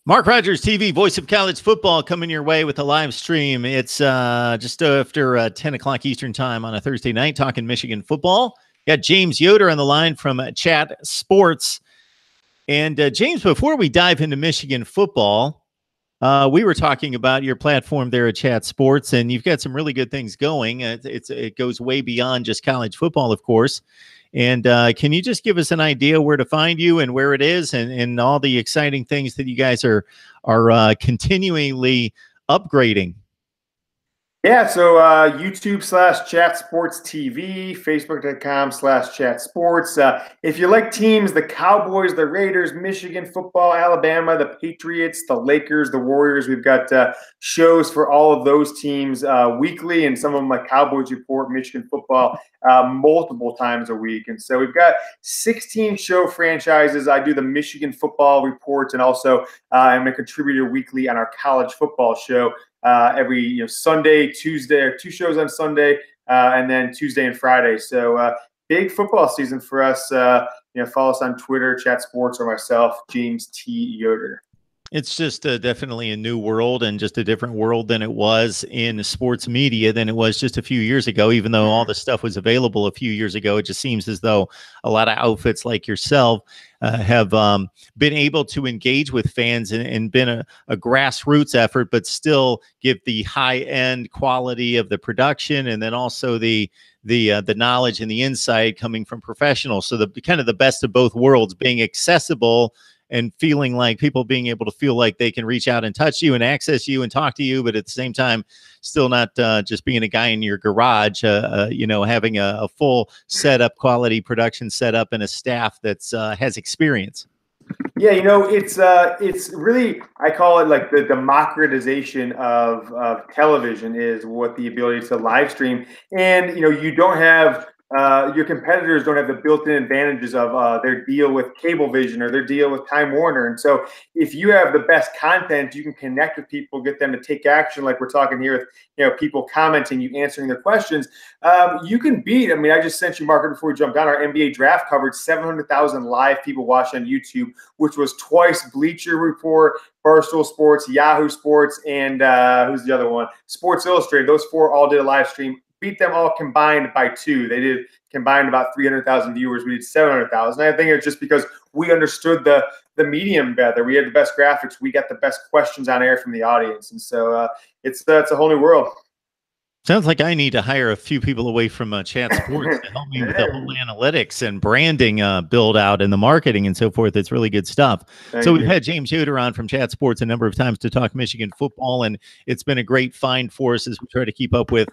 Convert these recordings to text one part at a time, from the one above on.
Mark Rogers TV, voice of college football, coming your way with a live stream. It's just after 10 o'clock Eastern time on a Thursday night, talking Michigan football. Got James Yoder on the line from Chat Sports. And James, before we dive into Michigan football, we were talking about your platform there at Chat Sports, and you've got some really good things going. It goes way beyond just college football, of course. And can you just give us an idea where to find you and where it is, and all the exciting things that you guys are continually upgrading? Yeah, so YouTube/ChatSportsTV, Facebook.com/ChatSports. If you like teams, the Cowboys, the Raiders, Michigan football, Alabama, the Patriots, the Lakers, the Warriors, we've got shows for all of those teams weekly, and some of them like Cowboys Report, Michigan football, multiple times a week. And so we've got 16 show franchises. I do the Michigan football reports, and also I'm a contributor weekly on our college football show. Every Sunday, Tuesday, or 2 shows on Sunday, and then Tuesday and Friday. So big football season for us. Follow us on Twitter, Chat Sports, or myself, James T. Yoder. It's just definitely a new world, and just a different world than it was in sports media than it was just a few years ago. Even though all the stuff was available a few years ago, it just seems as though a lot of outfits like yourself have been able to engage with fans and been a grassroots effort, but still give the high-end quality of the production, and then also the knowledge and the insight coming from professionals. So the kind of the best of both worlds, being accessible and feeling like people being able to feel like they can reach out and touch you and access you and talk to you, but at the same time, still not just being a guy in your garage, having a full setup, quality production setup, and a staff that's has experience. Yeah, it's really, I call it like the democratization of television is what the ability to live stream. And, you don't have your competitors don't have the built-in advantages of their deal with Cablevision or their deal with Time Warner. And so if you have the best content, you can connect with people, get them to take action, like we're talking here with people commenting, you answering their questions. You can beat, I just sent you, Mark, before we jumped on, our NBA draft coverage, 700,000 live people watched on YouTube, which was twice Bleacher Report, Barstool Sports, Yahoo Sports, and who's the other one? Sports Illustrated. Those 4 all did a live stream. Beat them all combined by 2. They did combined about 300,000 viewers. We did 700,000. I think it's just because we understood the medium better. We had the best graphics. We got the best questions on air from the audience. And so it's a whole new world. Sounds like I need to hire a few people away from Chat Sports to help me with the whole analytics and branding build out and the marketing and so forth. It's really good stuff. So we've had James Yoder on from Chat Sports a number of times to talk Michigan football, and it's been a great find for us as we try to keep up with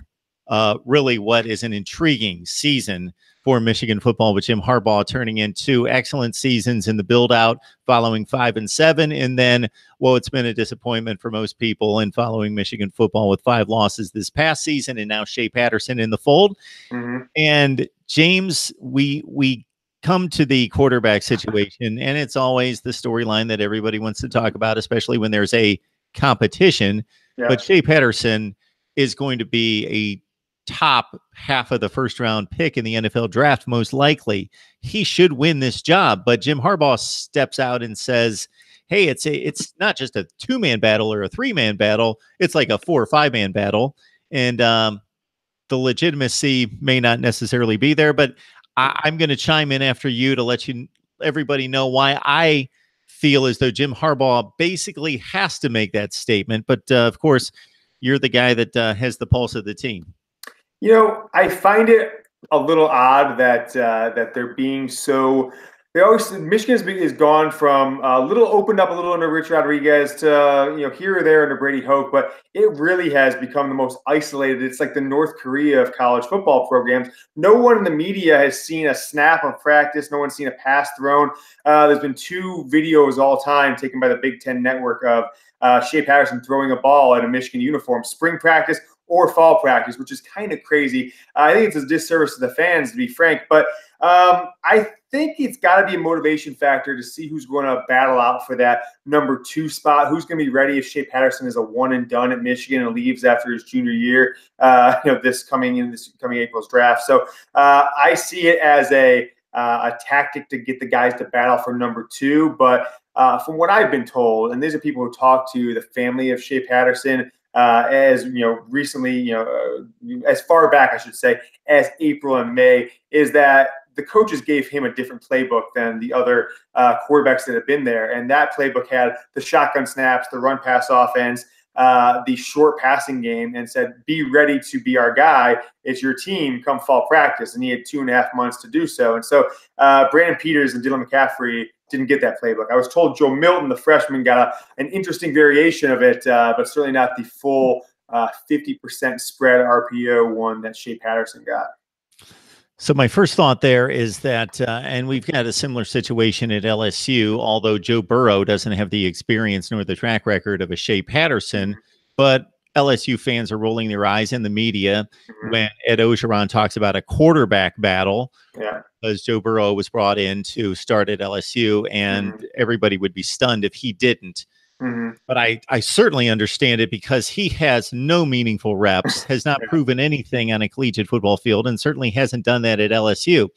really what is an intriguing season for Michigan football, with Jim Harbaugh turning in 2 excellent seasons in the build out, following 5 and 7. And then, it's been a disappointment for most people in following Michigan football with 5 losses this past season, and now Shea Patterson in the fold. And James, we come to the quarterback situation, and it's always the storyline that everybody wants to talk about, especially when there's a competition. Yeah. But Shea Patterson is going to be a top half of the first round pick in the NFL draft, most likely. He should win this job, but Jim Harbaugh steps out and says, hey, it's not just a 2-man battle or a 3-man battle, it's like a 4 or 5-man battle. And the legitimacy may not necessarily be there, but I'm going to chime in after you to let everybody know why I feel as though Jim Harbaugh basically has to make that statement. But of course, you're the guy that has the pulse of the team. I find it a little odd that they're being so. Michigan is gone from a little opened up a little under Rich Rodriguez to here or there under Brady Hoke, but it really has become the most isolated. It's like the North Korea of college football programs. No one in the media has seen a snap of practice. No one's seen a pass thrown. There's been 2 videos all time taken by the Big Ten Network of Shea Patterson throwing a ball in a Michigan uniform, spring practice or fall practice, which is kind of crazy. I think it's a disservice to the fans, to be frank, but I think it's got to be a motivation factor to see who's going to battle out for that number 2 spot, who's going to be ready if Shea Patterson is a one and done at Michigan and leaves after his junior year, this coming April's draft. So I see it as a tactic to get the guys to battle for number 2. But from what I've been told, and these are people who talk to the family of Shea Patterson, as recently, as far back, I should say, as April and May, is that the coaches gave him a different playbook than the other quarterbacks that have been there. And that playbook had the shotgun snaps, the run pass offense, the short passing game, and said, be ready to be our guy. It's your team come fall practice. And he had 2.5 months to do so. And so Brandon Peters and Dylan McCaffrey didn't get that playbook. I was told Joe Milton, the freshman, got an interesting variation of it, but certainly not the full 50% spread RPO one that Shea Patterson got. So my first thought there is that, and we've got a similar situation at LSU, although Joe Burrow doesn't have the experience nor the track record of a Shea Patterson, but LSU fans are rolling their eyes in the media when Ed Ogeron talks about a quarterback battle, because Joe Burrow was brought in to start at LSU, and everybody would be stunned if he didn't. But I certainly understand it, because he has no meaningful reps, has not proven anything on a collegiate football field, and certainly hasn't done that at LSU.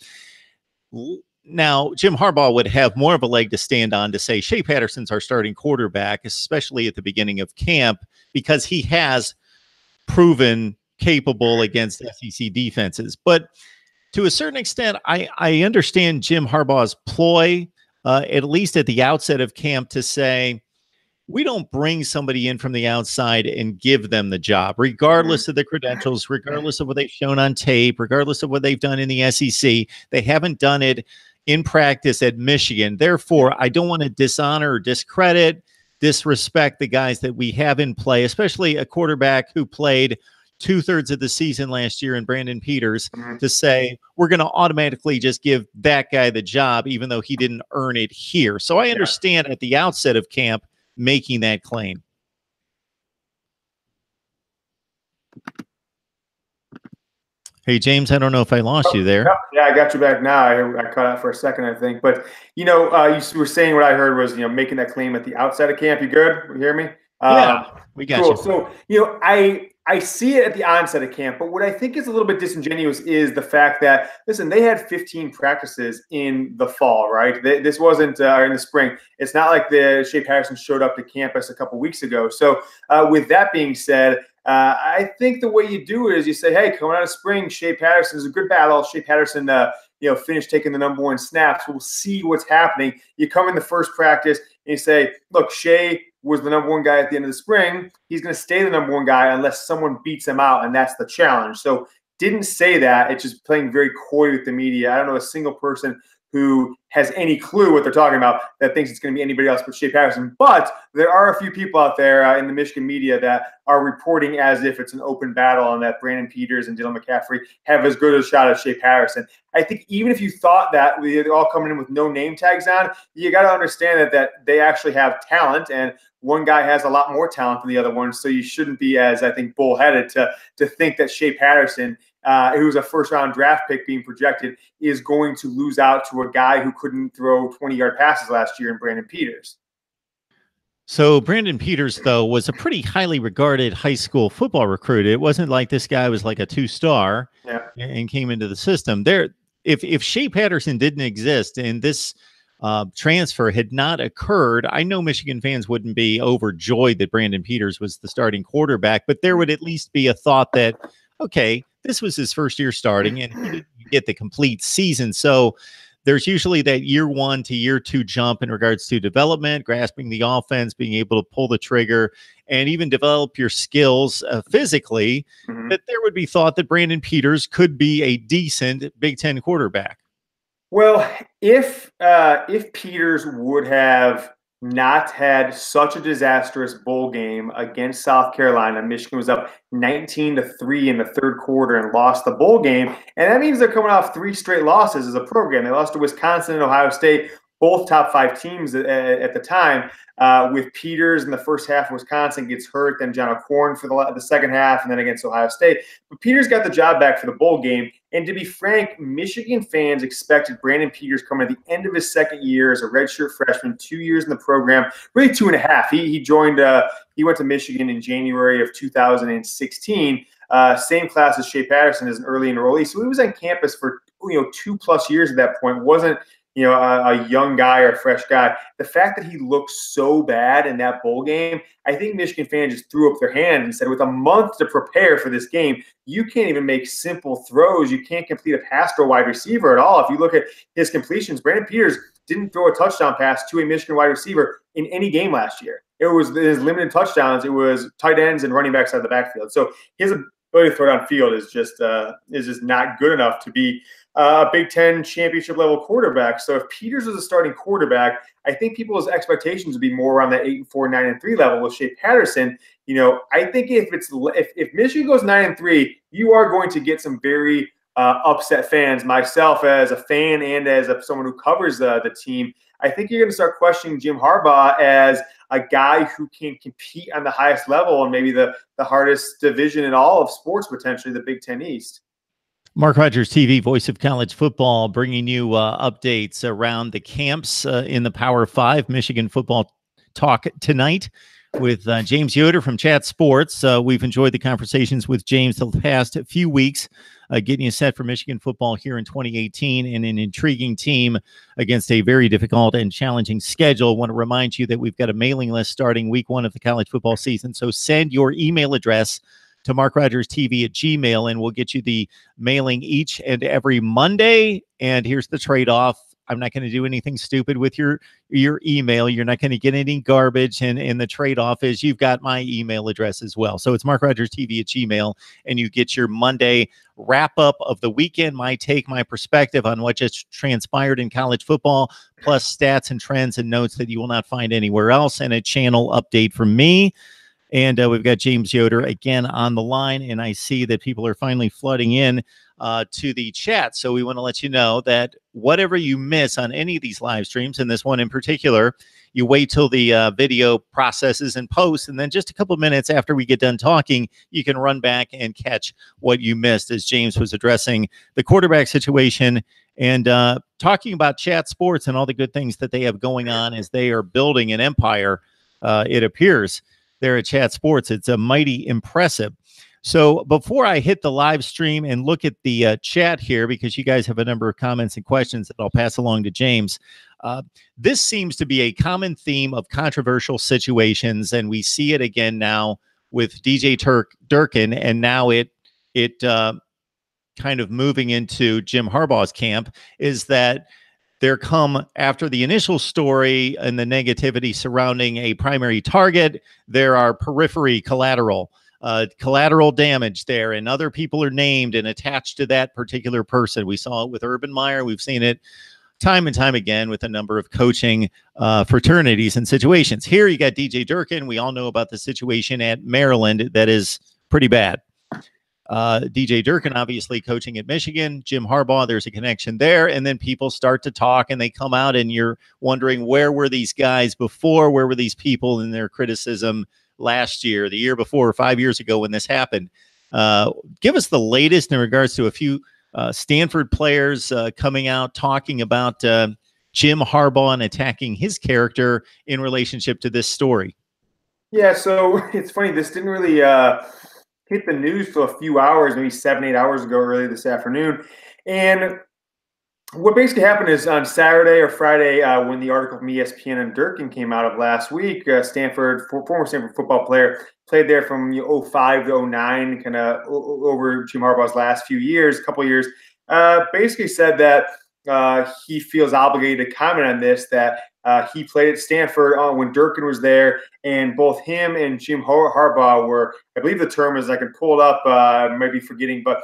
Now, Jim Harbaugh would have more of a leg to stand on to say Shea Patterson's our starting quarterback, especially at the beginning of camp, because he has proven capable against SEC defenses. But to a certain extent, I understand Jim Harbaugh's ploy, at least at the outset of camp, to say, we don't bring somebody in from the outside and give them the job, regardless of the credentials, regardless of what they've shown on tape, regardless of what they've done in the SEC. They haven't done it in practice at Michigan. Therefore, I don't want to dishonor or discredit, disrespect the guys that we have in play, especially a quarterback who played 2/3 of the season last year in Brandon Peters, to say we're going to automatically just give that guy the job, even though he didn't earn it here. So I understand at the outset of camp making that claim. Hey, James, I don't know if I lost you there. Yeah, I got you back now. I cut out for a second, I think. But, you were saying, what I heard was, making that claim at the outset of camp. You good? You hear me? Yeah, we got you. So, I see it at the onset of camp, but what I think is a little bit disingenuous is the fact that, listen, they had 15 practices in the fall, right? This wasn't in the spring. It's not like the Shea Patterson showed up to campus a couple weeks ago. So with that being said, I think the way you do it is you say, hey, coming out of spring, Shea Patterson is a good battle. Shea Patterson, finished taking the number 1 snaps. We'll see what's happening. You come in the first practice and you say, look, Shea was the number 1 guy at the end of the spring. He's going to stay the number 1 guy unless someone beats him out, and that's the challenge. So didn't say that. It's just playing very coy with the media. I don't know a single person who has any clue what they're talking about that thinks it's going to be anybody else but Shea Patterson. But there are a few people out there in the Michigan media that are reporting as if it's an open battle and that Brandon Peters and Dylan McCaffrey have as good a shot as Shea Patterson. I think even if you thought that they're all coming in with no name tags on, you got to understand that they actually have talent, and one guy has a lot more talent than the other one. So you shouldn't be as, I think, bullheaded to think that Shea Patterson, who's a first-round draft pick being projected, is going to lose out to a guy who couldn't throw 20-yard passes last year in Brandon Peters. So Brandon Peters, though, was a pretty highly regarded high school football recruit. It wasn't like this guy was like a 2-star and came into the system. If Shea Patterson didn't exist and this transfer had not occurred, I know Michigan fans wouldn't be overjoyed that Brandon Peters was the starting quarterback, but there would at least be a thought that, okay, this was his first year starting and he didn't get the complete season. So there's usually that year 1 to year 2 jump in regards to development, grasping the offense, being able to pull the trigger, and even develop your skills physically, that there would be thought that Brandon Peters could be a decent Big Ten quarterback. Well, if Peters would have not had such a disastrous bowl game against South Carolina, Michigan was up 19-3 in the third quarter and lost the bowl game, and that means they're coming off 3 straight losses as a program. They lost to Wisconsin and Ohio State, both top 5 teams at the time. With Peters in the first half, Wisconsin gets hurt, then John O'Corn for the second half, and then against Ohio State. But Peters got the job back for the bowl game. And to be frank, Michigan fans expected Brandon Peters coming at the end of his second year as a redshirt freshman, 2 years in the program, really 2.5. He joined. He went to Michigan in January of 2016. Same class as Shea Patterson as an early enrollee. So he was on campus for 2+ years at that point. Wasn't a young guy or a fresh guy. The fact that he looked so bad in that bowl game, I think Michigan fans just threw up their hands and said, with a month to prepare for this game, you can't even make simple throws. You can't complete a pass to a wide receiver at all. If you look at his completions, Brandon Peters didn't throw a touchdown pass to a Michigan wide receiver in any game last year. It was his limited touchdowns. It was tight ends and running backs out of the backfield. So his ability to throw downfield is just not good enough to be a Big Ten championship level quarterback. So if Peters was a starting quarterback, I think people's expectations would be more around that 8-4, 9-3 level with Shea Patterson. I think if Michigan goes 9-3, you are going to get some very upset fans. Myself as a fan and as someone who covers the team, I think you're going to start questioning Jim Harbaugh as a guy who can compete on the highest level and maybe the hardest division in all of sports, potentially the Big Ten East. MarkRogersTv, voice of college football, bringing you updates around the camps in the Power 5. Michigan football talk tonight with James Yoder from Chat Sports. We've enjoyed the conversations with James the past few weeks, getting you set for Michigan football here in 2018 and an intriguing team against a very difficult and challenging schedule. I want to remind you that we've got a mailing list starting week 1 of the college football season. So send your email address to MarkRogersTV@gmail.com, and we'll get you the mailing each and every Monday. And here's the trade-off. I'm not going to do anything stupid with your email. You're not going to get any garbage. And the trade-off is you've got my email address as well. So it's MarkRogersTV@gmail.com, and you get your Monday wrap-up of the weekend, my take, my perspective on what just transpired in college football, plus stats and trends and notes that you will not find anywhere else, and a channel update from me. And we've got James Yoder again on the line, and I see that people are finally flooding in to the chat. So we want to let you know that whatever you miss on any of these live streams, and this one in particular, you wait till the video processes and posts, and then just a couple of minutes after we get done talking, you can run back and catch what you missed as James was addressing the quarterback situation and talking about Chat Sports and all the good things that they have going on as they are building an empire, it appears. There at Chat Sports. It's a mighty impressive. So before I hit the live stream and look at the chat here, because you guys have a number of comments and questions that I'll pass along to James, this seems to be a common theme of controversial situations, and we see it again now with DJ Durkin, and now it kind of moving into Jim Harbaugh's camp, is that there come, after the initial story and the negativity surrounding a primary target, there are periphery collateral damage there, and other people are named and attached to that particular person. We saw it with Urban Meyer. We've seen it time and time again with a number of coaching fraternities and situations. Here you got DJ Durkin. We all know about the situation at Maryland that is pretty bad. DJ Durkin obviously coaching at Michigan, Jim Harbaugh, there's a connection there, and then people start to talk and they come out and you're wondering, where were these guys before? Where were these people in their criticism last year, the year before, 5 years ago when this happened? Give us the latest in regards to a few Stanford players coming out talking about Jim Harbaugh and attacking his character in relationship to this story. Yeah, so it's funny, this didn't really hit the news for a few hours, maybe 7-8 hours ago, early this afternoon. And what basically happened is on Saturday or Friday, when the article from ESPN and Durkin came out of last week, former Stanford football player, played there from 05 to 09, kind of over Jim Harbaugh's last few years, couple years, basically said that he feels obligated to comment on this, that he played at Stanford when Durkin was there, and both him and Jim Harbaugh were, I believe the term is, I can pull it up, maybe forgetting, but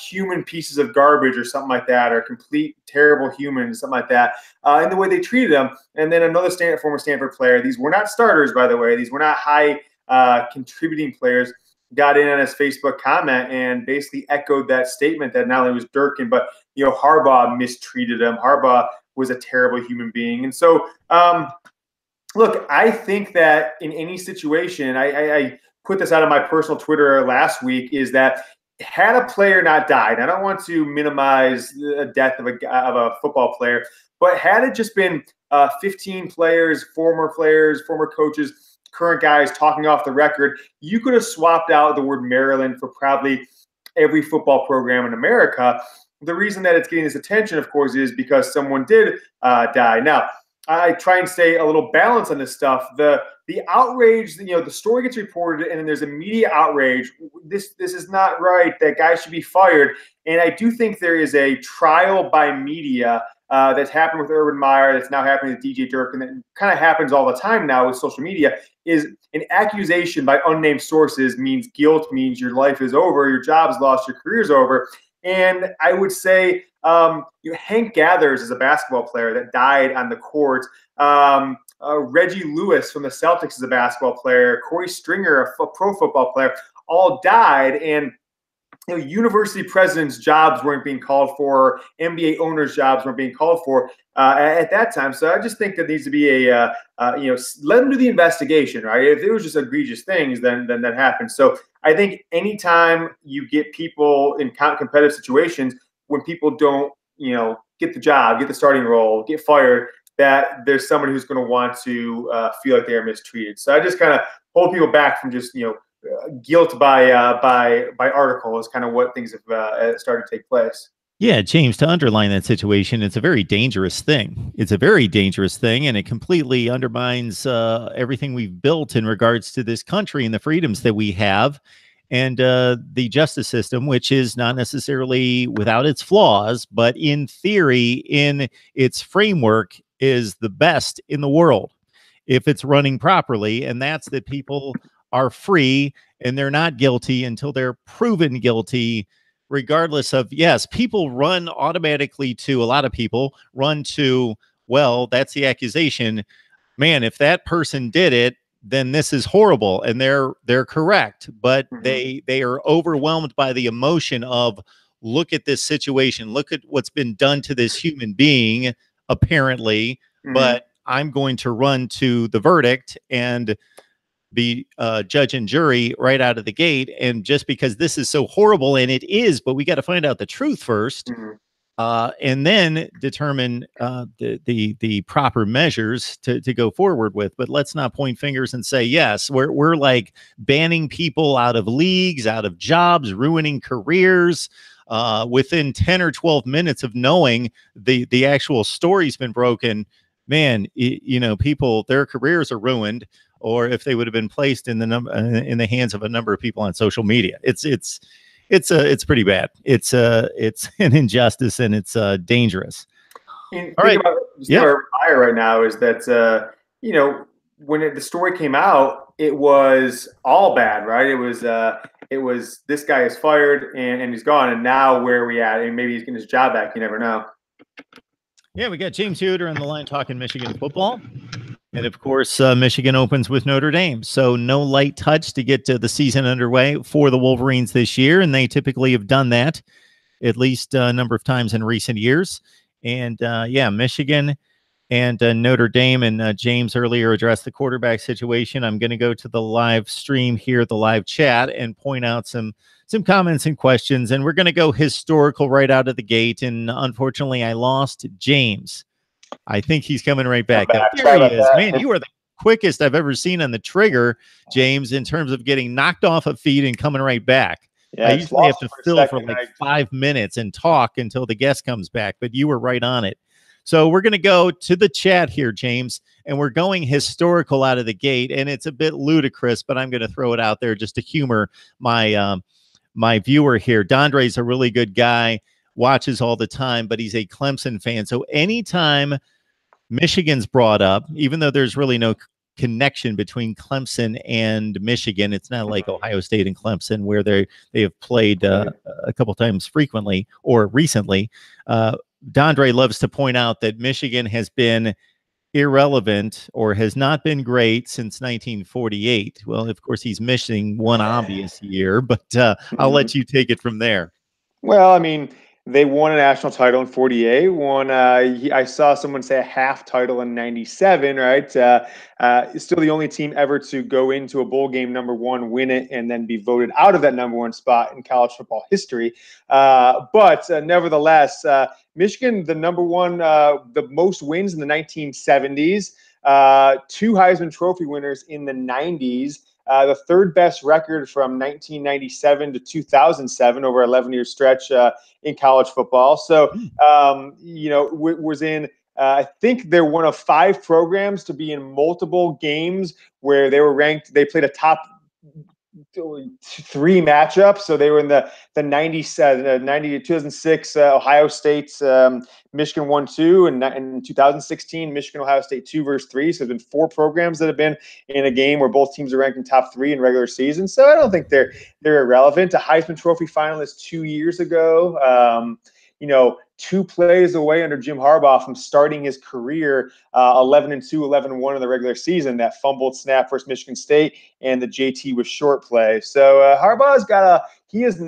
human pieces of garbage or something like that, or complete terrible humans, something like that, in the way they treated them. And then another former Stanford player, these were not starters, by the way, these were not high contributing players, got in on his Facebook comment and basically echoed that statement that not only was Durkin, but Harbaugh mistreated him. Harbaugh was a terrible human being. And so, look, I think that in any situation, I put this out on my personal Twitter last week, is that had a player not died, I don't want to minimize the death of a football player, but had it just been 15 players, former coaches, current guys talking off the record, you could have swapped out the word Maryland for probably every football program in America. the reason that it's getting this attention, of course, is because someone did die. Now, I try and stay a little balanced on this stuff. The outrage, the story gets reported, and then there's immediate outrage. This is not right. That guy should be fired. And I do think there is a trial by media that's happened with Urban Meyer, that's now happening with DJ Dirk, and that kind of happens all the time now with social media. Is an accusation by unnamed sources means guilt, means your life is over, your job's lost, your career's over. And I would say Hank Gathers is a basketball player that died on the court. Reggie Lewis from the Celtics is a basketball player. Corey Stringer, a pro football player, all died. And university presidents' jobs weren't being called for. NBA owners' jobs weren't being called for at that time. So I just think there needs to be a, let them do the investigation, right? If it was just egregious things, then that happens. So I think anytime you get people in competitive situations, when people don't, get the job, get the starting role, get fired, that there's somebody who's going to want to feel like they are mistreated. So I just kind of hold people back from just, guilt by article is kind of what things have started to take place. Yeah, James, to underline that situation, it's a very dangerous thing. It's a very dangerous thing, and it completely undermines everything we've built in regards to this country and the freedoms that we have, and the justice system, which is not necessarily without its flaws, but in theory, in its framework, is the best in the world if it's running properly, and that's that people are free and they're not guilty until they're proven guilty, regardless of, yes, people run automatically to, a lot of people run to, well, that's the accusation. Man, if that person did it, then this is horrible. And they're correct. But they are overwhelmed by the emotion of, look at this situation. Look at what's been done to this human being, apparently. But I'm going to run to the verdict and be judge and jury right out of the gate. And just because this is so horrible, and it is, but we got to find out the truth first, and then determine the proper measures to go forward with. But let's not point fingers and say, yes, we're like banning people out of leagues, out of jobs, ruining careers within 10 or 12 minutes of knowing the actual story's been broken. Man, people, their careers are ruined, or if they would have been placed in the hands of a number of people on social media. It's pretty bad. It's an injustice, and it's dangerous. All right. Fire right now is that when the story came out, it was all bad, right? It was this guy is fired and he's gone, and now where are we at? And maybe he's getting his job back. You never know. Yeah, we got James Yoder on the line talking Michigan football. And of course, Michigan opens with Notre Dame. So no light touch to get the season underway for the Wolverines this year. And they typically have done that at least a number of times in recent years. And Michigan and Notre Dame, and James earlier addressed the quarterback situation. I'm going to go to the live stream here, the live chat, and point out some comments and questions. And we're going to go historical right out of the gate. And unfortunately, I lost James. I think he's coming right back. There he is. Man, you are the quickest I've ever seen on the trigger, James, in terms of getting knocked off of feet and coming right back. Yeah, I usually have to fill for like 5 minutes and talk until the guest comes back, but you were right on it. So we're going to go to the chat here, James, and we're going historical out of the gate, and it's a bit ludicrous, but I'm going to throw it out there just to humor my my viewer here. Dondre's a really good guy, watches all the time, but he's a Clemson fan. So anytime Michigan's brought up, even though there's really no connection between Clemson and Michigan, it's not like Ohio State and Clemson where they have played a couple times frequently or recently. Dondre loves to point out that Michigan has been irrelevant or has not been great since 1948. Well, of course, he's missing one obvious year, but I'll let you take it from there. Well, I mean, they won a national title in 48. I saw someone say a half title in 97, right? Still the only team ever to go into a bowl game #1, win it, and then be voted out of that #1 spot in college football history. But nevertheless, Michigan, the #1, the most wins in the 1970s. 2 Heisman Trophy winners in the 90s. The third best record from 1997 to 2007 over 11-year stretch in college football. So, was in, I think they're one of 5 programs to be in multiple games where they were ranked. They played a top 3 matchups. So they were in the 2006 Ohio State, Michigan 1-2, and in 2016 Michigan Ohio State 2-3. So there's been 4 programs that have been in a game where both teams are ranked in top 3 in regular season. So I don't think they're irrelevant. A Heisman Trophy finalist 2 years ago. 2 plays away under Jim Harbaugh from starting his career 11-2, 11-1 in the regular season. That fumbled snap versus Michigan State and the JT was short play. So Harbaugh's he's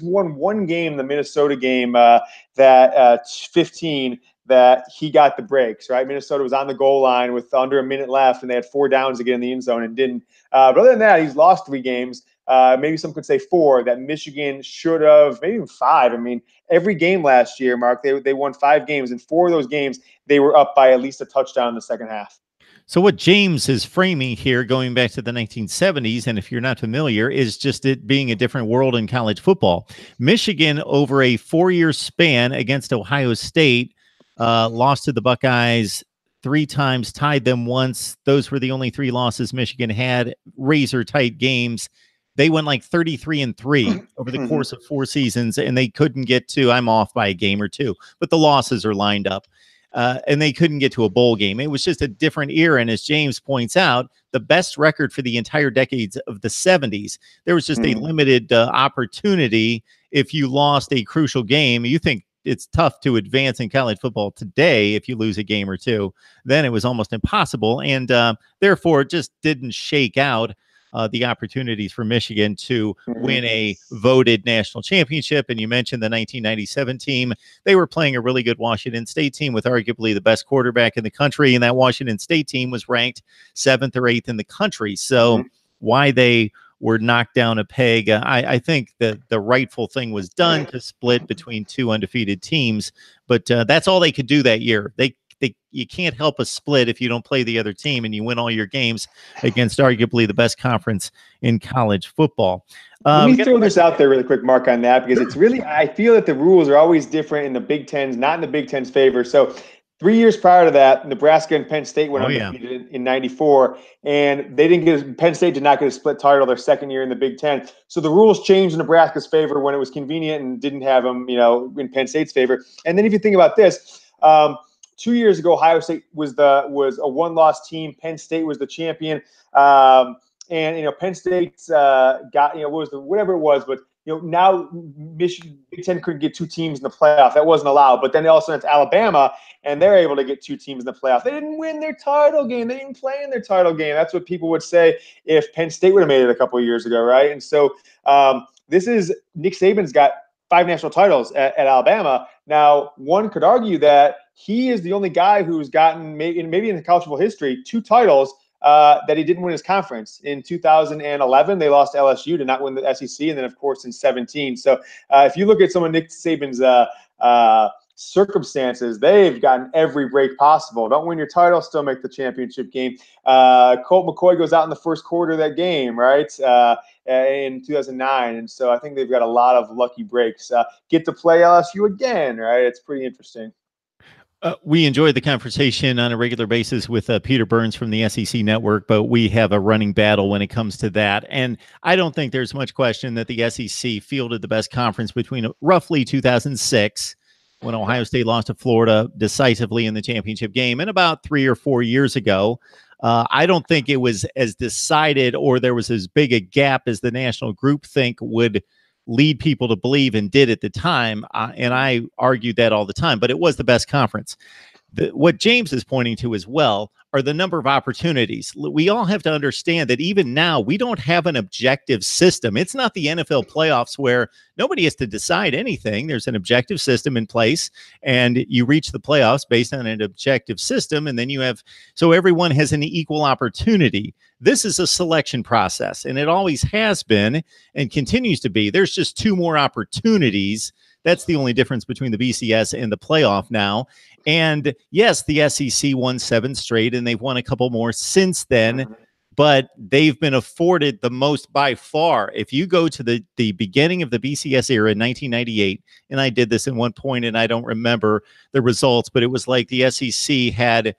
won 1 game, the Minnesota game, that 15, that he got the breaks, right? Minnesota was on the goal line with under a minute left, and they had 4 downs to get in the end zone and didn't. But other than that, he's lost 3 games. Maybe some could say 4 that Michigan should have, maybe even 5. I mean, every game last year, Mark, they won 5 games, and 4 of those games they were up by at least a touchdown in the second half. So what James is framing here, going back to the 1970s, and if you're not familiar, is just it being a different world in college football. Michigan, over a 4-year span against Ohio State, lost to the Buckeyes 3 times, tied them once. Those were the only 3 losses Michigan had, razor-tight games. They went like 33-3 over the course of 4 seasons, and they couldn't get to, I'm off by a game or 2, but the losses are lined up. And they couldn't get to a bowl game. It was just a different era. And as James points out, the best record for the entire decades of the 70s, there was just a limited opportunity. If you lost a crucial game, you think it's tough to advance in college football today. If you lose a game or 2, then it was almost impossible. And therefore, it just didn't shake out the opportunities for Michigan to win a voted national championship. And you mentioned the 1997 team. They were playing a really good Washington State team with arguably the best quarterback in the country. And that Washington State team was ranked 7th or 8th in the country. So why they were knocked down a peg, I think that the rightful thing was done to split between 2 undefeated teams. But that's all they could do that year. You can't help a split if you don't play the other team and you win all your games against arguably the best conference in college football. Let me throw this out there really quick, Mark, on that, because it's really, I feel that the rules are always different in the Big Ten's, not in the Big Ten's favor. So 3 years prior to that, Nebraska and Penn State went undefeated in 94, and Penn State did not get a split title their second year in the Big Ten. So the rules changed in Nebraska's favor when it was convenient and didn't have them, in Penn State's favor. And then if you think about this, 2 years ago, Ohio State was a 1-loss team. Penn State was the champion, and Penn State got whatever it was, but now Michigan Big Ten couldn't get 2 teams in the playoff. That wasn't allowed. But then also it's Alabama, and they're able to get 2 teams in the playoff. They didn't win their title game. They didn't play in their title game. That's what people would say if Penn State would have made it a couple of years ago, right? And so this is Nick Saban's got 5 national titles at Alabama. Now, one could argue that he is the only guy who's gotten, maybe in college football history, 2 titles that he didn't win his conference. In 2011, they lost to LSU to not win the SEC, and then, of course, in 2017. So if you look at some of Nick Saban's circumstances, they've gotten every break possible. Don't win your title, still make the championship game. Colt McCoy goes out in the first quarter of that game, right, in 2009. And so I think they've got a lot of lucky breaks. Get to play LSU again, right? It's pretty interesting. We enjoy the conversation on a regular basis with Peter Burns from the SEC Network, but we have a running battle when it comes to that. And I don't think there's much question that the SEC fielded the best conference between roughly 2006, when Ohio State lost to Florida decisively in the championship game, and about 3 or 4 years ago. I don't think it was as decided, or there was as big a gap as the national groupthink would lead people to believe and did at the time. And I argued that all the time, but it was the best conference. What James is pointing to as well are the number of opportunities. We all have to understand that even now, we don't have an objective system. It's not the NFL playoffs where nobody has to decide anything. There's an objective system in place, and you reach the playoffs based on an objective system. And then so everyone has an equal opportunity. This is a selection process, and it always has been and continues to be. There's just 2 more opportunities That's the only difference between the BCS and the playoff now. And yes, the SEC won 7 straight, and they've won a couple more since then. But they've been afforded the most by far. If you go to the beginning of the BCS era in 1998, and I did this at one point, and I don't remember the results, but it was like the SEC had,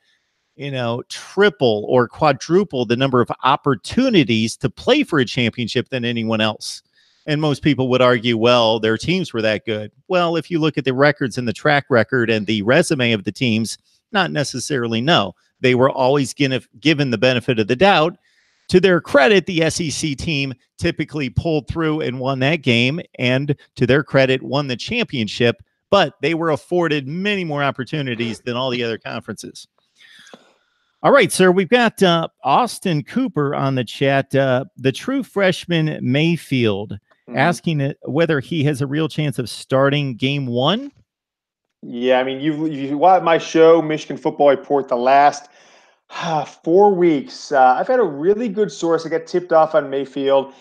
triple or quadruple the number of opportunities to play for a championship than anyone else. And most people would argue, well, their teams were that good. Well, if you look at the records and the track record and the resume of the teams, not necessarily, no. They were always given the benefit of the doubt. To their credit, the SEC team typically pulled through and won that game, and to their credit, won the championship, but they were afforded many more opportunities than all the other conferences. All right, sir, we've got Austin Cooper on the chat. The true freshman Mayfield asking whether he has a real chance of starting game 1. Yeah, I mean, you've watched my show, Michigan Football Report, the last 4 weeks. I've had a really good source. I got tipped off on Mayfield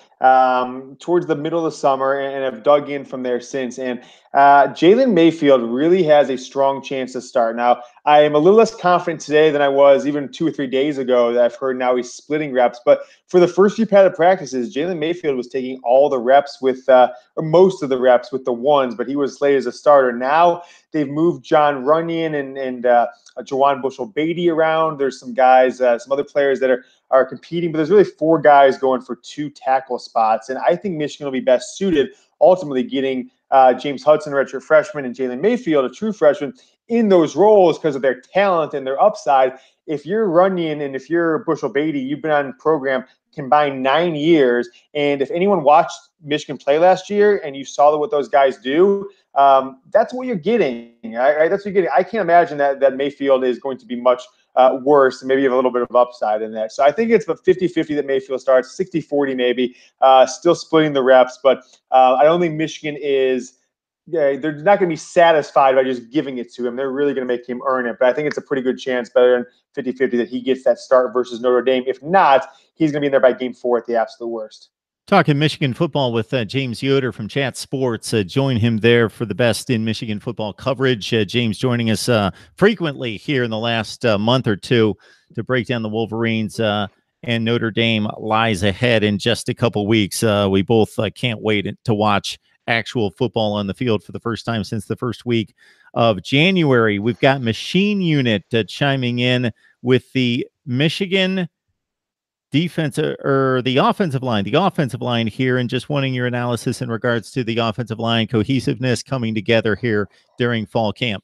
towards the middle of the summer, and I've dug in from there since. And Jalen Mayfield really has a strong chance to start. Now, I am a little less confident today than I was even 2 or 3 days ago that I've heard now he's splitting reps. But for the first few padded practices, Jalen Mayfield was taking all the reps with, or most of the reps with the ones, but he was slated as a starter. Now they've moved John Runyon and Jawan Bushell-Beatty around. There's some guys, some other players that are competing, but there's really 4 guys going for 2 tackle spots. And I think Michigan will be best suited, ultimately getting James Hudson, a redshirt freshman, and Jalen Mayfield, a true freshman, in those roles because of their talent and their upside. If you're Runyon and if you're Bushell-Beatty, you've been on program combined 9 years. And if anyone watched Michigan play last year and you saw what those guys do, that's what you're getting. Right? That's what you're getting. I can't imagine that Mayfield is going to be much worse, and maybe have a little bit of upside in there. So I think it's about 50-50 that Mayfield starts, 60-40 maybe, still splitting the reps. But I don't think Michigan is – they're not going to be satisfied by just giving it to him. They're really going to make him earn it. But I think it's a pretty good chance, better than 50-50, that he gets that start versus Notre Dame. If not, he's going to be in there by game 4 at the absolute worst. Talking Michigan football with James Yoder from Chat Sports. Join him there for the best in Michigan football coverage. James joining us frequently here in the last month or two to break down the Wolverines, and Notre Dame lies ahead in just a couple weeks. We both can't wait to watch actual football on the field for the first time since the first week of January. We've got Machine Unit chiming in with the Michigan defense or the offensive line here, and just wanting your analysis in regards to the offensive line cohesiveness coming together here during fall camp.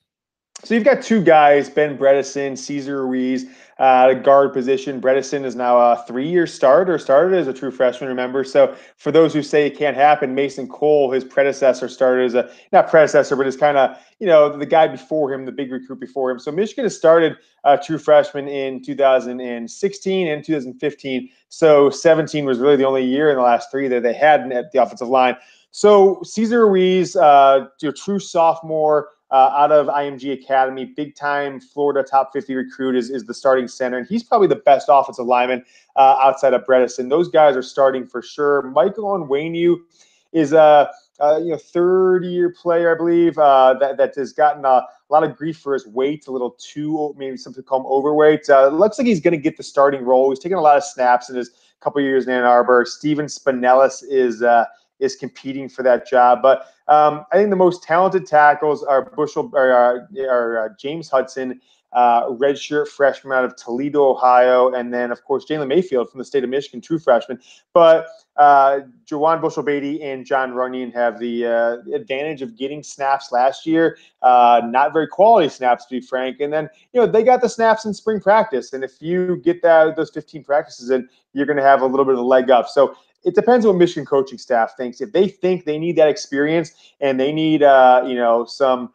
So you've got 2 guys, Ben Bredesen, Cesar Ruiz, guard position. Bredesen is now a 3-year starter, started as a true freshman, remember? So for those who say it can't happen, Mason Cole, his predecessor, started as not predecessor, but is kind of, the guy before him, the big recruit before him. So Michigan has started a true freshman in 2016 and 2015. So 17 was really the only year in the last 3 that they had at the offensive line. So Cesar Ruiz, true sophomore, out of IMG Academy, big-time Florida top 50 recruit, is the starting center. And he's probably the best offensive lineman outside of Bredesen. Those guys are starting for sure. Michael Onwenu is a third-year player, I believe, that has gotten a lot of grief for his weight, a little too, maybe something called overweight. Looks like he's going to get the starting role. He's taken a lot of snaps in his couple years in Ann Arbor. Steven Spinellis is competing for that job. But I think the most talented tackles are James Hudson, redshirt freshman out of Toledo, Ohio, and then, of course, Jalen Mayfield from the state of Michigan, true freshman. But Jawan Bushell-Beatty and John Runyon have the advantage of getting snaps last year, not very quality snaps, to be frank. And then, they got the snaps in spring practice. And if you get those 15 practices in, you're going to have a little bit of a leg up. So it depends on what Michigan coaching staff thinks. If they think they need that experience and they need, some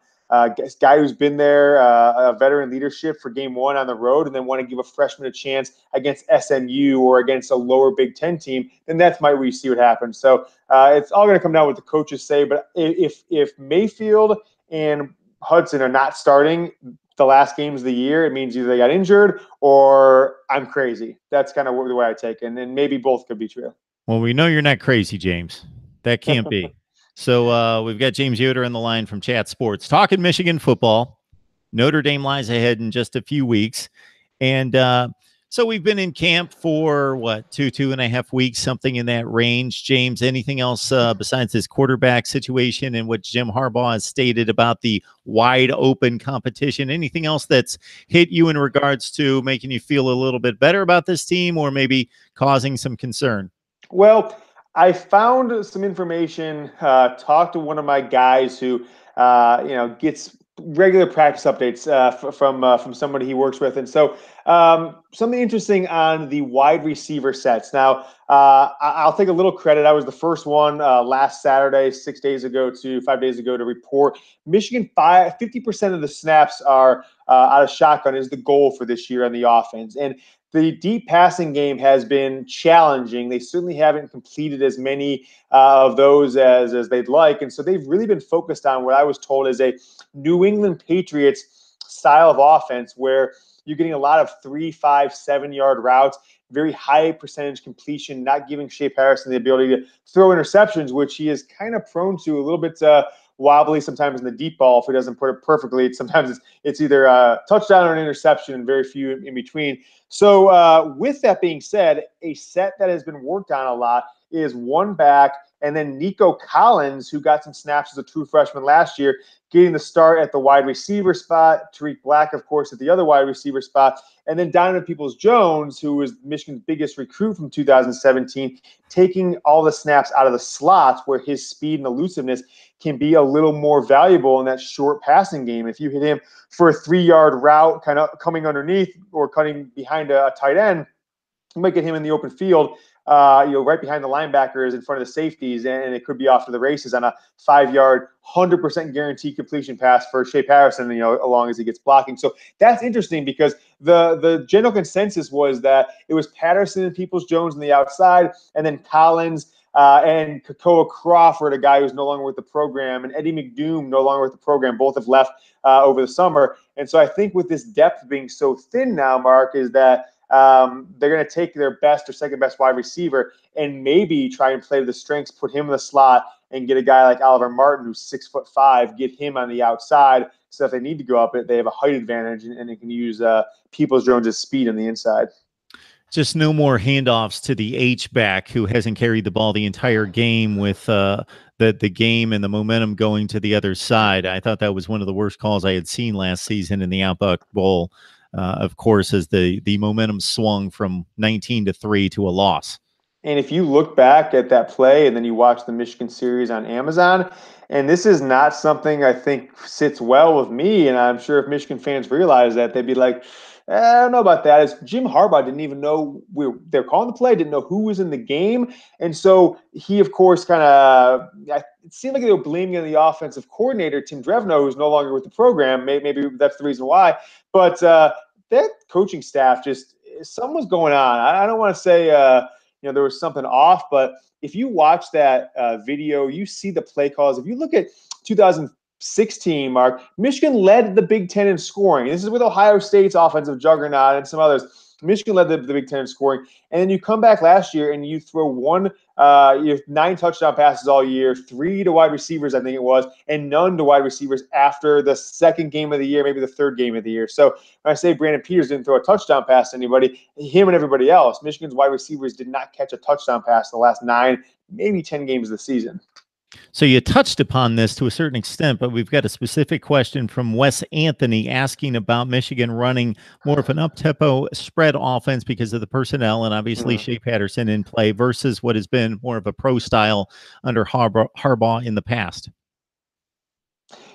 guy who's been there, a veteran leadership for game 1 on the road, and then want to give a freshman a chance against SMU or against a lower Big Ten team, then that's where you see what happens. So it's all going to come down to what the coaches say. But if Mayfield and Hudson are not starting the last games of the year, it means either they got injured or I'm crazy. That's kind of the way I take it. And maybe both could be true. Well, we know you're not crazy, James. That can't be. So we've got James Yoder on the line from Chat Sports, talking Michigan football. Notre Dame lies ahead in just a few weeks. And so we've been in camp for, what, 2.5 weeks, something in that range. James, anything else besides this quarterback situation and what Jim Harbaugh has stated about the wide open competition? Anything else that's hit you in regards to making you feel a little bit better about this team or maybe causing some concern? Well, I found some information, talked to one of my guys who, gets regular practice updates from somebody he works with. And so something interesting on the wide receiver sets. Now, I'll take a little credit. I was the first one last Saturday, 5 days ago, to report Michigan 50% of the snaps are out of shotgun is the goal for this year on the offense. And the deep passing game has been challenging. They certainly haven't completed as many of those as they'd like. And so they've really been focused on what I was told is a New England Patriots style of offense where you're getting a lot of 3, 5, 7-yard routes, very high percentage completion, not giving Shea Patterson the ability to throw interceptions, which he is kind of prone to a little bit wobbly sometimes in the deep ball. If he doesn't put it perfectly, sometimes it's either a touchdown or an interception and very few in between. So with that being said, a set that has been worked on a lot is one back, and then Nico Collins, who got some snaps as a true freshman last year, getting the start at the wide receiver spot. Tariq Black, of course, at the other wide receiver spot. And then Donovan Peoples-Jones, who was Michigan's biggest recruit from 2017, taking all the snaps out of the slots where his speed and elusiveness can be a little more valuable in that short passing game. If you hit him for a 3-yard route, kind of coming underneath or cutting behind a tight end, you might get him in the open field, right behind the linebackers in front of the safeties, and it could be off to the races on a 5-yard, 100% guaranteed completion pass for Shea Patterson, along as he gets blocking. So that's interesting because the general consensus was that it was Patterson and Peoples-Jones on the outside, and then Collins and Kakoa Crawford, a guy who's no longer with the program, and Eddie McDoom, no longer with the program. Both have left over the summer. And so I think with this depth being so thin now, Mark, is that they're going to take their best or second best wide receiver and maybe try and play to the strengths, put him in the slot, and get a guy like Oliver Martin, who's 6'5", get him on the outside. So if they need to go up it, they have a height advantage, and they can use Peoples-Jones' speed on the inside. Just no more handoffs to the H-back who hasn't carried the ball the entire game with the game and the momentum going to the other side. I thought that was one of the worst calls I had seen last season in the Outback Bowl. Of course, as the momentum swung from 19-3 to a loss. And if you look back at that play and then you watch the Michigan series on Amazon, and this is not something I think sits well with me, and I'm sure if Michigan fans realize that, they'd be like, I don't know about that. Is Jim Harbaugh didn't even know they're calling the play, didn't know who was in the game. And so he, of course, it seemed like they were blaming on the offensive coordinator, Tim Drevno, who's no longer with the program. Maybe that's the reason why. But that coaching staff, just something was going on. I don't want to say there was something off, but if you watch that video, you see the play calls. If you look at 2016, Mark, Michigan led the Big Ten in scoring. This is with Ohio State's offensive juggernaut and some others. Michigan led the Big Ten in scoring. And then you come back last year and you throw you have 9 touchdown passes all year, 3 to wide receivers, I think it was, and none to wide receivers after the second game of the year, maybe the third game of the year. So when I say Brandon Peters didn't throw a touchdown pass to anybody, him and everybody else, Michigan's wide receivers did not catch a touchdown pass the last 9, maybe 10 games of the season. So you touched upon this to a certain extent, but we've got a specific question from Wes Anthony asking about Michigan running more of an up-tempo spread offense because of the personnel and obviously Shea Patterson in play versus what has been more of a pro style under Harbaugh in the past.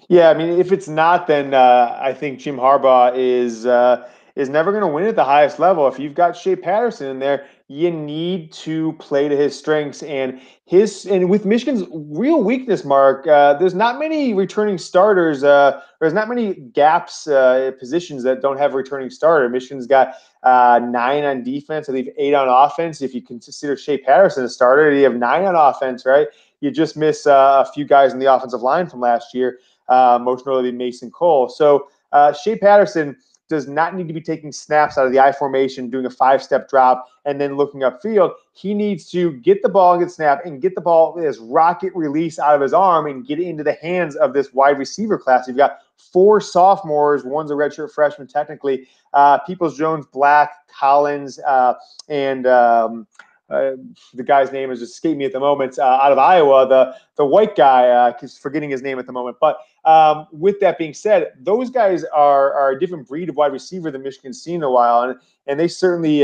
Yeah, I mean, if it's not, then I think Jim Harbaugh is never going to win at the highest level. If you've got Shea Patterson in there, you need to play to his strengths and with Michigan's real weakness, Mark. There's not many returning starters. There's not many gaps positions that don't have a returning starter. Michigan's got 9 on defense. I believe 8 on offense. If you consider Shea Patterson a starter, you have 9 on offense, right? You just miss a few guys in the offensive line from last year, most notably Mason Cole. So Shea Patterson does not need to be taking snaps out of the I formation, doing a 5-step drop, and then looking upfield. He needs to get the ball, get snap, and get the ball as rocket release out of his arm and get it into the hands of this wide receiver class. You've got 4 sophomores. One's a redshirt freshman, technically. Peoples-Jones, Black, Collins, and the guy's name is just escaping me at the moment, out of Iowa, the white guy, forgetting his name at the moment. But with that being said, those guys are a different breed of wide receiver than Michigan's seen in a while, and they certainly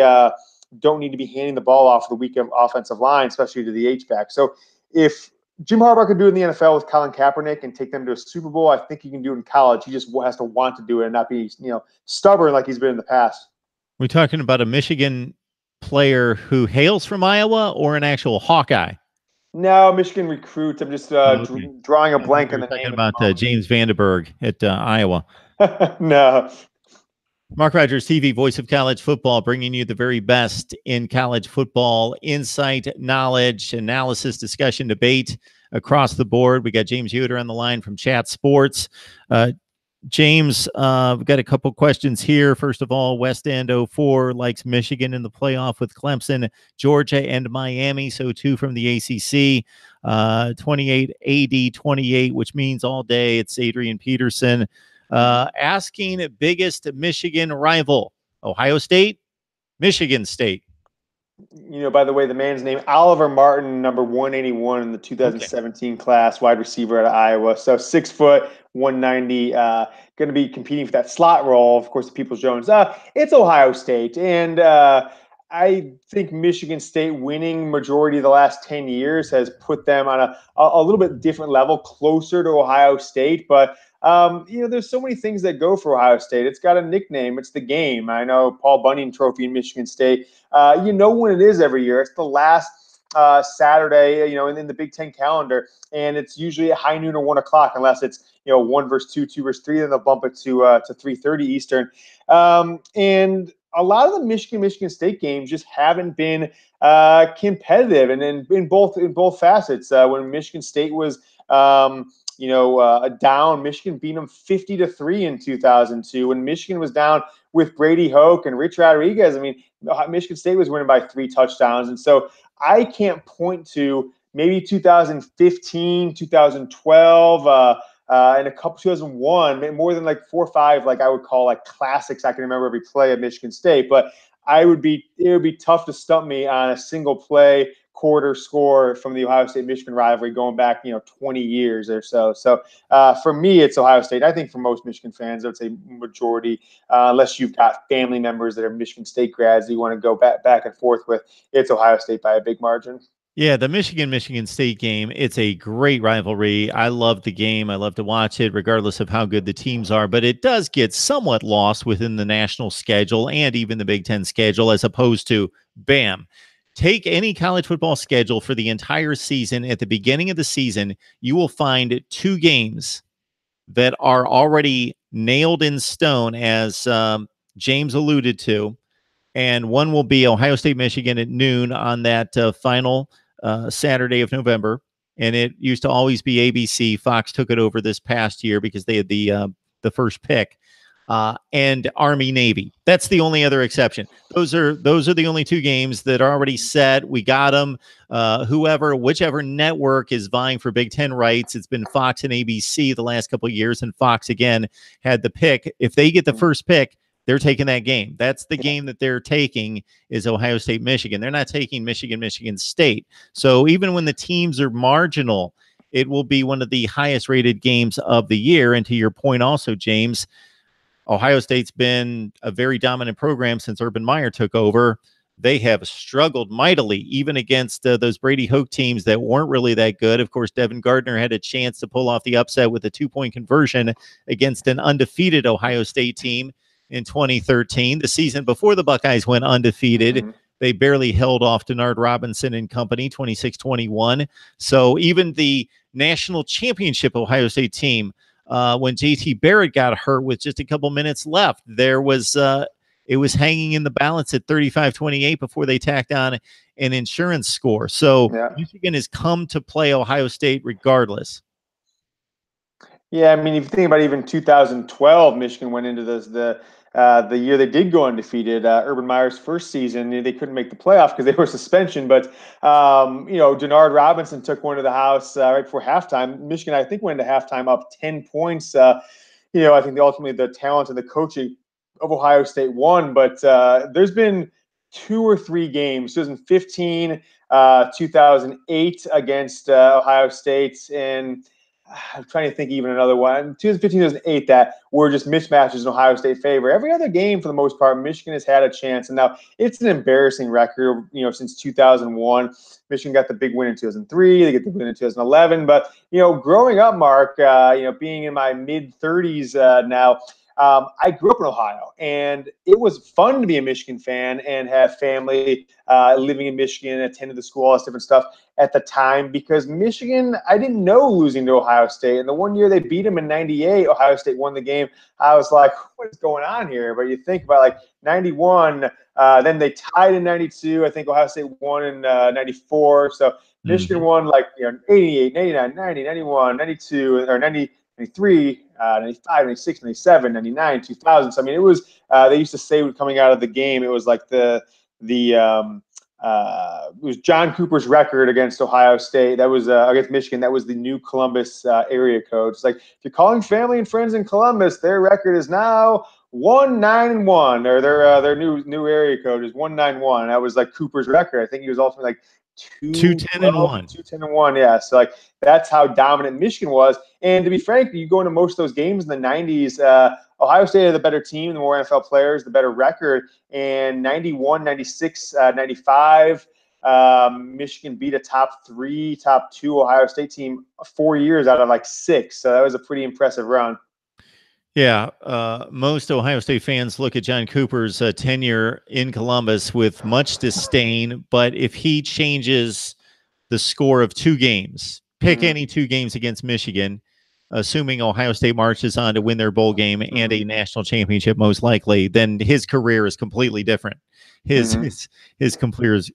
don't need to be handing the ball off the weak offensive line, especially to the H-back. So if Jim Harbaugh could do it in the NFL with Colin Kaepernick and take them to a Super Bowl, I think he can do it in college. He just has to want to do it and not be, stubborn like he's been in the past. We're talking about a Michigan player who hails from Iowa or an actual Hawkeye? No, Michigan recruit. I'm just drawing a blank on the name. Talking about James Vandenberg at Iowa. No. Mark Rogers TV, voice of college football, bringing you the very best in college football insight, knowledge, analysis, discussion, debate across the board. We got James Yoder on the line from Chat Sports. James, we've got a couple questions here. First of all, West End 04 likes Michigan in the playoff with Clemson, Georgia, and Miami. So 2 from the ACC. 28 AD 28, which means all day. It's Adrian Peterson asking biggest Michigan rival, Ohio State, Michigan State. By the way, the man's name, Oliver Martin, number 181 in the 2017 class, wide receiver out of Iowa. So 6 foot, 190, going to be competing for that slot role. Of course, the Peoples-Jones. It's Ohio State. And I think Michigan State winning majority of the last 10 years has put them on a little bit different level, closer to Ohio State. But there's so many things that go for Ohio State. It's got a nickname. It's the game. I know Paul Bunyan Trophy in Michigan State. When it is every year. It's the last Saturday, in the Big Ten calendar, and it's usually at high noon or 1 o'clock, unless it's 1 versus 2, 2 versus 3. Then they'll bump it to 3:30 Eastern. And a lot of the Michigan State games just haven't been competitive, and in both facets. When Michigan State was down, Michigan beat them 50-3 in 2002. When Michigan was down with Brady Hoke and Rich Rodriguez, Michigan State was winning by 3 touchdowns. And so I can't point to maybe 2015, 2012, and a couple 2001, more than like 4 or 5, like I would call like classics. I can remember every play at Michigan State, but it would be tough to stump me on a single play quarter score from the Ohio State-Michigan rivalry going back, 20 years or so. So for me, it's Ohio State. I think for most Michigan fans, I would say majority, unless you've got family members that are Michigan State grads that you want to go back and forth with, it's Ohio State by a big margin. Yeah, the Michigan State game, it's a great rivalry. I love the game. I love to watch it, regardless of how good the teams are. But it does get somewhat lost within the national schedule and even the Big Ten schedule, as opposed to, bam, take any college football schedule for the entire season. At the beginning of the season, you will find 2 games that are already nailed in stone, as James alluded to. And one will be Ohio State, Michigan at noon on that final Saturday of November. And it used to always be ABC. Fox took it over this past year because they had the first pick. And Army Navy. That's the only other exception. Those are the only 2 games that are already set. We got them. Whichever network is vying for Big Ten rights. It's been Fox and ABC the last couple of years, and Fox again had the pick. If they get the first pick, they're taking that game. That's the game that they're taking, is Ohio State, Michigan. They're not taking Michigan State. So even when the teams are marginal, it will be one of the highest rated games of the year. And to your point also, James, Ohio State's been a very dominant program since Urban Meyer took over. They have struggled mightily, even against those Brady Hoke teams that weren't really that good. Of course, Devin Gardner had a chance to pull off the upset with a 2-point conversion against an undefeated Ohio State team in 2013. The season before the Buckeyes went undefeated, they barely held off Denard Robinson and company, 26-21. So even the national championship Ohio State team, when JT Barrett got hurt with just a couple minutes left, it was hanging in the balance at 35-28 before they tacked on an insurance score. So Michigan has come to play Ohio State regardless. Yeah, if you think about even 2012, Michigan went into the the year they did go undefeated, Urban Meyer's first season, they couldn't make the playoff because they were suspension. But Denard Robinson took one to the house right before halftime. Michigan, I think, went into halftime up 10 points. I think ultimately the talent and the coaching of Ohio State won. But there's been 2 or 3 games, 2015, 2008 against Ohio State, and I'm trying to think even another one, 2015, 2008, that were just mismatches in Ohio State favor. Every other game, for the most part, Michigan has had a chance. And now it's an embarrassing record, since 2001. Michigan got the big win in 2003. They get the win in 2011. But, growing up, Mark, being in my mid-30s now, I grew up in Ohio, and it was fun to be a Michigan fan and have family living in Michigan, attended the school, all this different stuff at the time, because Michigan, I didn't know losing to Ohio State. And the one year they beat them in 98, Ohio State won the game. I was like, what is going on here? But you think about 91, then they tied in 92. I think Ohio State won in 94. So Michigan won 88, 89, 90, 91, 92, or 90. 93, 95, 96, 97, 99, 2000. So, I mean, it was, they used to say coming out of the game, it was like it was John Cooper's record against Ohio State. That was against Michigan. That was the new Columbus area code. It's like, if you're calling family and friends in Columbus, their record is now 1-9-1, or their new area code is 191. That was like Cooper's record. I think he was ultimately 2-10-1. 2-10-1. Yeah. So that's how dominant Michigan was. And to be frank, you go into most of those games in the 90s, Ohio State had the better team, the more NFL players, the better record. And 91, 96, 95, Michigan beat a top 3, top 2 Ohio State team 4 years out of 6. So that was a pretty impressive run. Yeah, most Ohio State fans look at John Cooper's tenure in Columbus with much disdain, but if he changes the score of 2 games, pick any 2 games against Michigan, assuming Ohio State marches on to win their bowl game and a national championship, most likely, then his career is completely different. His career is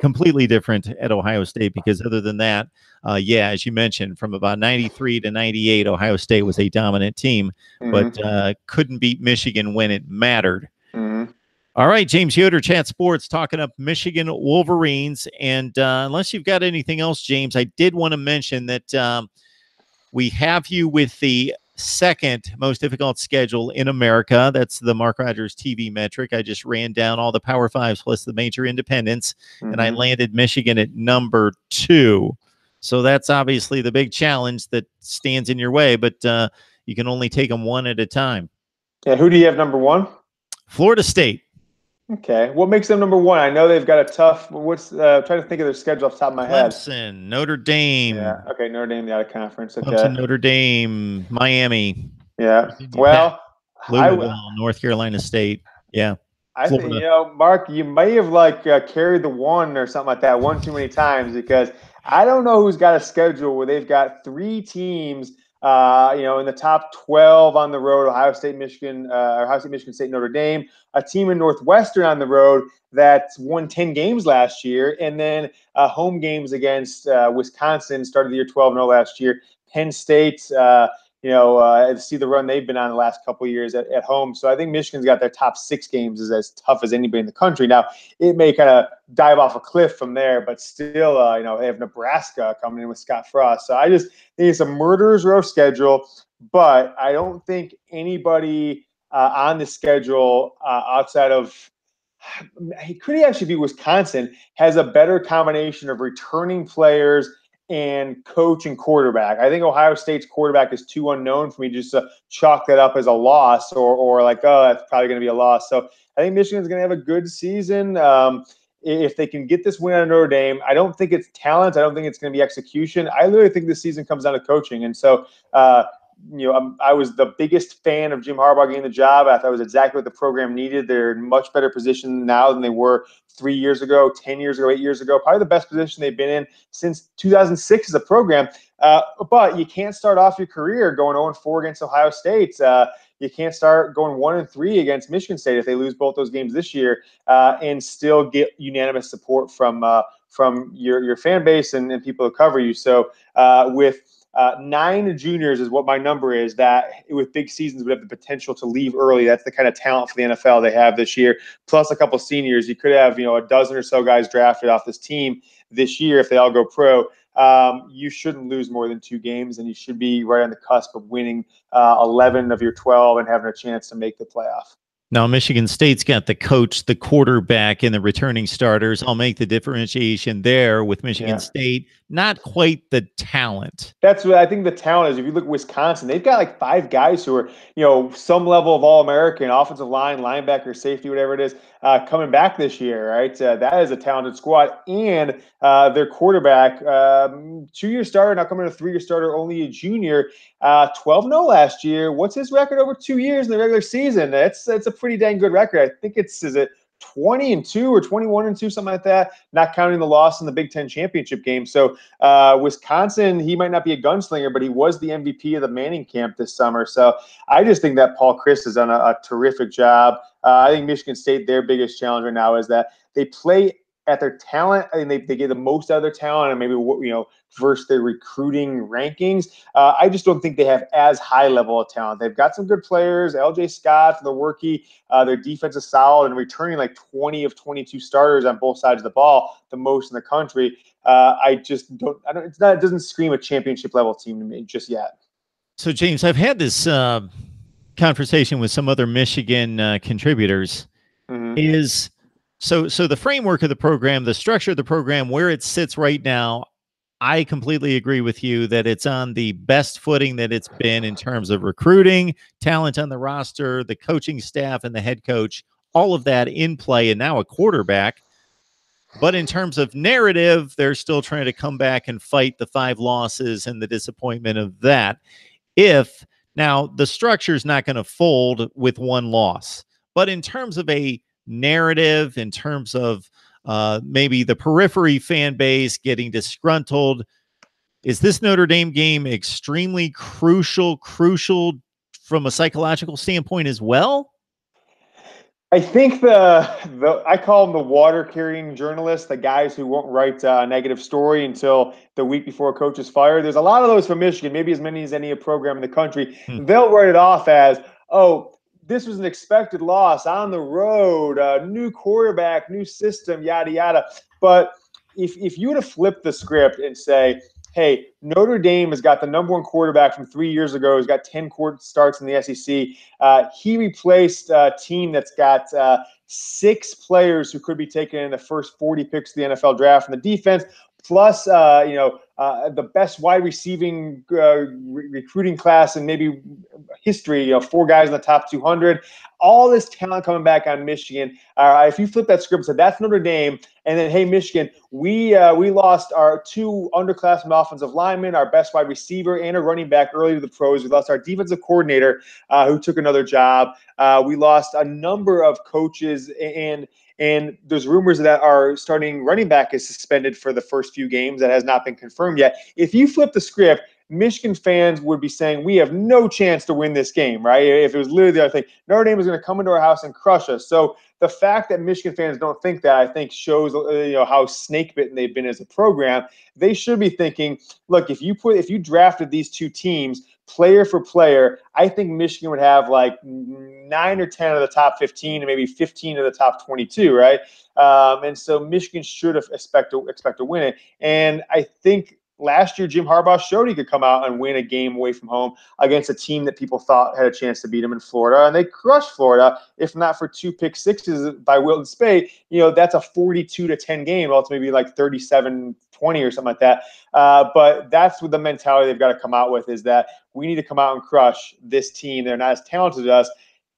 completely different at Ohio State, because other than that, as you mentioned, from about 93 to 98, Ohio State was a dominant team, but couldn't beat Michigan when it mattered. All right, James Yoder, Chat Sports, talking up Michigan Wolverines. And unless you've got anything else, James, I did want to mention that we have you with the second most difficult schedule in America. That's the Mark Rogers TV metric. I just ran down all the Power Fives plus the major independents, and I landed Michigan at number 2. So that's obviously the big challenge that stands in your way, but you can only take them one at a time. Yeah, who do you have number 1? Florida State. Okay. What makes them number 1? I know they've got a tough, trying to think of their schedule off the top of my head. Clemson, Notre Dame. Yeah. Okay. Notre Dame, the out of conference. Okay. Clemson, Notre Dame, Miami. Yeah. Well, Louisville, North Carolina State. Yeah. I think, Mark, you may have carried the 1 or something like that one too many times, because I don't know who's got a schedule where they've got 3 teams, in the top 12 on the road: Ohio State, Michigan State, Notre Dame. A team in Northwestern on the road that won 10 games last year, and then home games against Wisconsin, started the year 12-0 last year. Penn State, see the run they've been on the last couple of years at home. So I think Michigan's got their top 6 games is as tough as anybody in the country. Now, it may kind of dive off a cliff from there, but still, they have Nebraska coming in with Scott Frost. So I just think it's a murderer's row schedule, but I don't think anybody on the schedule outside of, it could actually be Wisconsin, has a better combination of returning players and coach and quarterback. I think Ohio State's quarterback is too unknown for me just to chalk that up as a loss or that's probably going to be a loss. So I think Michigan's going to have a good season. If they can get this win on Notre Dame, I don't think it's talent. I don't think it's going to be execution. I literally think this season comes down to coaching. And so, I was the biggest fan of Jim Harbaugh getting the job. I thought it was exactly what the program needed. They're in much better position now than they were 3 years ago, 10 years ago, 8 years ago. Probably the best position they've been in since 2006 as a program. But you can't start off your career going 0-4 against Ohio State. You can't start going 1-3 against Michigan State if they lose both those games this year and still get unanimous support from your fan base and people who cover you. So with 9 juniors is what my number is that with big seasons would have the potential to leave early. That's the kind of talent for the NFL they have this year, plus a couple seniors. You could have, a dozen or so guys drafted off this team this year if they all go pro. You shouldn't lose more than 2 games, and you should be right on the cusp of winning 11 of your 12 and having a chance to make the playoff. Now, Michigan State's got the coach, the quarterback, and the returning starters. I'll make the differentiation there with Michigan State. Not quite the talent. That's what I think the talent is. If you look at Wisconsin, they've got like 5 guys who are, some level of All-American, offensive line, linebacker, safety, whatever it is, coming back this year, right? That is a talented squad. And their quarterback, 2-year starter, now coming to a 3-year starter, only a junior, 12-0 last year. What's his record over 2 years in the regular season? That's a pretty dang good record. I think is it 20-2 or 21-2, something like that, not counting the loss in the Big Ten championship game. So Wisconsin, he might not be a gunslinger, but he was the MVP of the Manning camp this summer. So I just think that Paul Chryst has done a terrific job. I think Michigan State, their biggest challenge right now is that they play at their talent. I think they get the most out of their talent, and maybe versus their recruiting rankings. I just don't think they have as high level of talent. They've got some good players. LJ Scott, the rookie, their defense is solid and returning like 20 of 22 starters on both sides of the ball, the most in the country. It doesn't scream a championship level team to me just yet. So James, I've had this conversation with some other Michigan contributors. So the framework of the program, the structure of the program, where it sits right now, I completely agree with you that it's on the best footing that it's been in terms of recruiting, talent on the roster, the coaching staff, and the head coach, all of that in play, and now a quarterback. But in terms of narrative, they're still trying to come back and fight the 5 losses and the disappointment of that. Now the structure is not going to fold with 1 loss, but in terms of a narrative, in terms of maybe the periphery fan base getting disgruntled, is this Notre Dame game extremely crucial from a psychological standpoint as well? I think I call them the water carrying journalists, the guys who won't write a negative story until the week before a coach is fired. There's a lot of those from Michigan, maybe as many as any program in the country. They'll write it off as, this was an expected loss on the road, new quarterback, new system, yada, yada. But if you were to flip the script and say, hey, Notre Dame has got the #1 quarterback from 3 years ago. He's got 10 starts in the SEC. He replaced a team that's got 6 players who could be taken in the first 40 picks of the NFL draft in the defense, plus the best wide receiving recruiting class in maybe history. 4 guys in the top 200. All this talent coming back on Michigan. If you flip that script and say that's Notre Dame, and then hey Michigan, we lost our 2 underclassmen offensive linemen, our best wide receiver, and a running back early to the pros. We lost our defensive coordinator who took another job. We lost a number of coaches, and there's rumors that our starting running back is suspended for the first few games. That has not been confirmed yet. If you flip the script, Michigan fans would be saying we have no chance to win this game, right? If it was literally the other thing, Notre Dame is going to come into our house and crush us. So the fact that Michigan fans don't think that, I think, shows how snake bitten they've been as a program. They should be thinking, look, if you drafted these 2 teams player for player, I think Michigan would have like 9 or 10 of the top 15 and maybe 15 of the top 22, right? And so Michigan should expect to win it. And I think last year, Jim Harbaugh showed he could come out and win a game away from home against a team that people thought had a chance to beat them in Florida, and they crushed Florida. If not for 2 pick sixes by Wilton Speight, that's a 42-10 game. Well, it's maybe like 37-20 or something like that. But that's what the mentality they've got to come out with, is that we need to come out and crush this team. They're not as talented as us.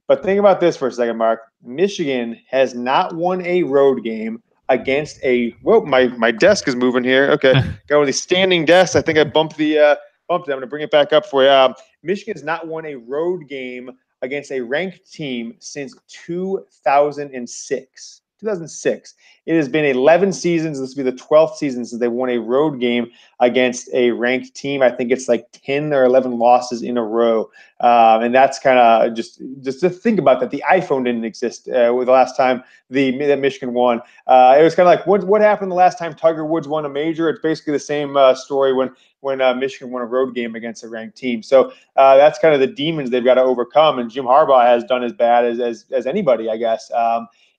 But think about this for a second, Mark. Michigan has not won a road game against my desk is moving here. Okay. Got one of these standing desks. I think I bumped it. I'm going to bring it back up for you. Michigan's not won a road game against a ranked team since 2006. 2006. It has been 11 seasons. This will be the 12th season since they won a road game against a ranked team. I think it's like 10 or 11 losses in a row. And that's kind of just to think about that. The iPhone didn't exist with the last time that Michigan won. It was kind of like what happened the last time Tiger Woods won a major. It's basically the same story when Michigan won a road game against a ranked team. So that's kind of the demons they've got to overcome. And Jim Harbaugh has done as bad as anybody, I guess,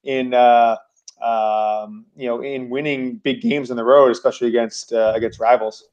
in winning big games on the road, especially against rivals.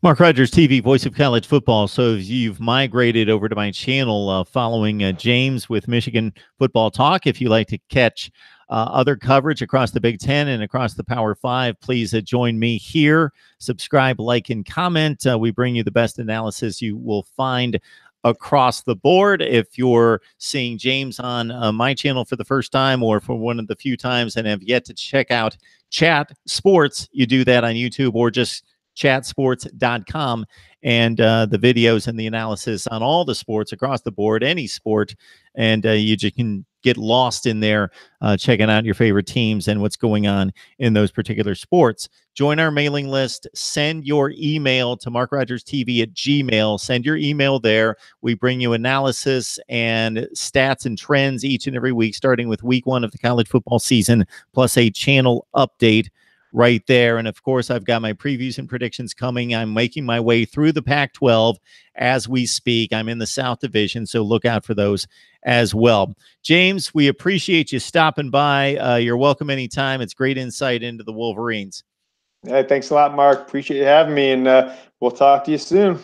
Mark Rogers TV, voice of college football. So if you've migrated over to my channel following James with Michigan Football Talk, if you like to catch other coverage across the Big Ten and across the Power Five, please join me here. Subscribe, like, and comment. We bring you the best analysis you will find across the board. If you're seeing James on my channel for the first time or for one of the few times and have yet to check out Chat Sports, you do that on YouTube or just chatsports.com, and the videos and the analysis on all the sports across the board, any sport, and you just can get lost in there checking out your favorite teams and what's going on in those particular sports. Join our mailing list. Send your email to MarkRogersTV@gmail. Send your email there. We bring you analysis and stats and trends each and every week, starting with week 1 of the college football season, plus a channel update right there. And of course, I've got my previews and predictions coming. I'm making my way through the Pac-12 as we speak. I'm in the South Division, so look out for those as well. James, we appreciate you stopping by. You're welcome anytime. It's great insight into the Wolverines. Hey, thanks a lot, Mark. Appreciate you having me, and we'll talk to you soon.